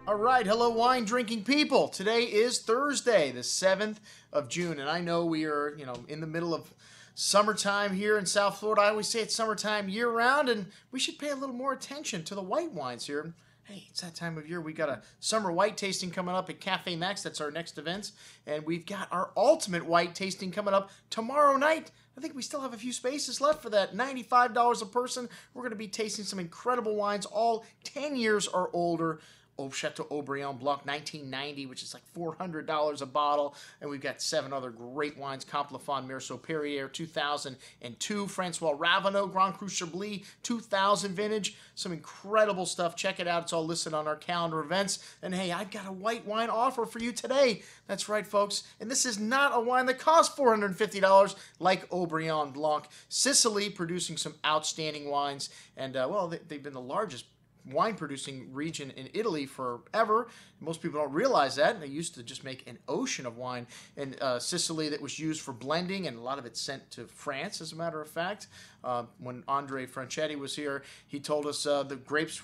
All right, hello wine drinking people. Today is Thursday, the 7th of June, and I know we are, in the middle of summertime here in South Florida. I always say it's summertime year round, and we should pay a little more attention to the white wines here. Hey, it's that time of year. We got a summer white tasting coming up at Cafe Max. That's our next event. And we've got our ultimate white tasting coming up tomorrow night. I think we still have a few spaces left for that. $95 a person. We're going to be tasting some incredible wines, all 10 years or older. Chateau Haut-Brion Blanc 1990, which is like $400 a bottle. And we've got 7 other great wines. Comte Lafon Meursault Perrier 2002. Francois Ravenot Grand Cru Chablis 2000 vintage. Some incredible stuff. Check it out. It's all listed on our calendar events. And hey, I've got a white wine offer for you today. That's right, folks. And this is not a wine that costs $450 like Haut-Brion Blanc. Sicily producing some outstanding wines. And, well, they've been the largest wine producing region in Italy forever. Most people don't realize that. They used to just make an ocean of wine in Sicily that was used for blending, and a lot of it sent to France, as a matter of fact. When Andre Franchetti was here, he told us the grapes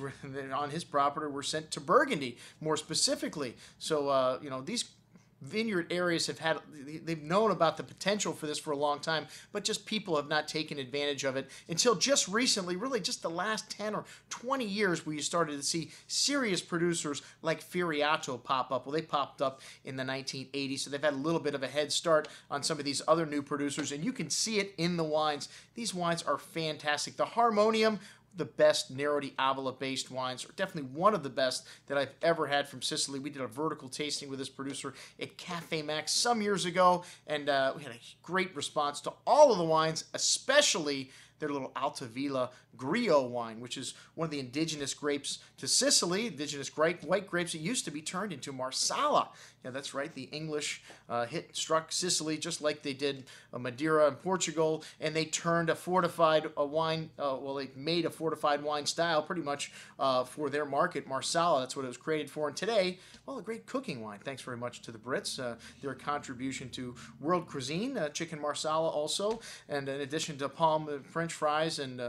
on his property were sent to Burgundy, more specifically. So, these vineyard areas they've known about the potential for this for a long time, but just people have not taken advantage of it until just recently, really just the last 10 or 20 years, where you started to see serious producers like Firriato pop up. Well, they popped up in the 1980s, so they've had a little bit of a head start on some of these other new producers, and you can see it in the wines. These wines are fantastic. The Harmonium, the best Nero di Avola based wines, or definitely one of the best that I've ever had from Sicily. We did a vertical tasting with this producer at Cafe Max some years ago, and we had a great response to all of the wines, especially their little Altavilla Grillo wine, which is one of the indigenous grapes to Sicily, indigenous white grapes that used to be turned into Marsala. Yeah, that's right. The English struck Sicily just like they did Madeira and Portugal, and they turned a fortified wine, they made a fortified wine style pretty much for their market, Marsala. That's what it was created for. And today, well, a great cooking wine. Thanks very much to the Brits. Their contribution to world cuisine, chicken Marsala also, and in addition to palm French fries and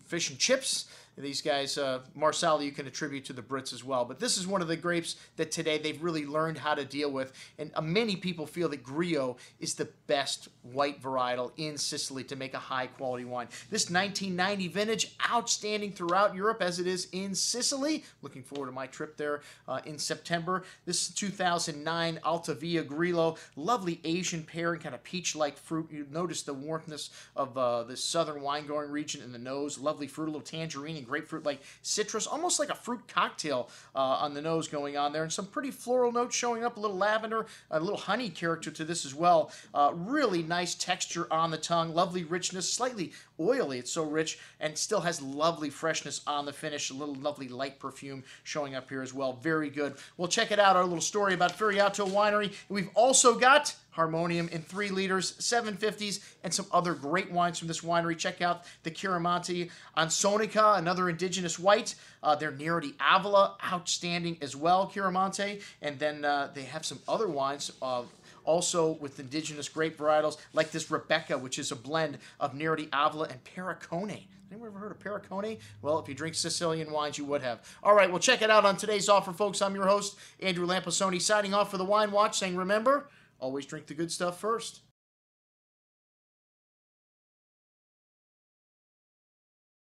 fish and chips. These guys, Marsala, you can attribute to the Brits as well. But this is one of the grapes that today they've really learned how to deal with. And many people feel that Grillo is the best white varietal in Sicily to make a high-quality wine. This 1990 vintage, outstanding throughout Europe as it is in Sicily. Looking forward to my trip there in September. This 2009 Altavilla Grillo, lovely Asian pairing, kind of peach-like fruit. You notice the warmthness of the southern wine-growing region in the nose. Lovely fruit, a little tangerine and grapefruit like citrus, almost like a fruit cocktail on the nose going on there, and some pretty floral notes showing up, a little lavender, a little honey character to this as well. Really nice texture on the tongue, lovely richness, slightly oily, it's so rich, and still has lovely freshness on the finish, a little lovely light perfume showing up here as well. Very good. Well, check it out, our little story about Firriato Winery. And we've also got Harmonium in 3 liters, 750s, and some other great wines from this winery. Check out the Chiaramonte Ansonica, another indigenous white. Their Nero di Avola, outstanding as well, Chiaramonte. And then they have some other wines also with indigenous grape varietals, like this Rebecca, which is a blend of Nero di Avola and Perricone. Anyone ever heard of Perricone? Well, if you drink Sicilian wines, you would have. All right, well, check it out on today's offer, folks. I'm your host, Andrew Lamposoni, signing off for the Wine Watch, saying, remember, always drink the good stuff first.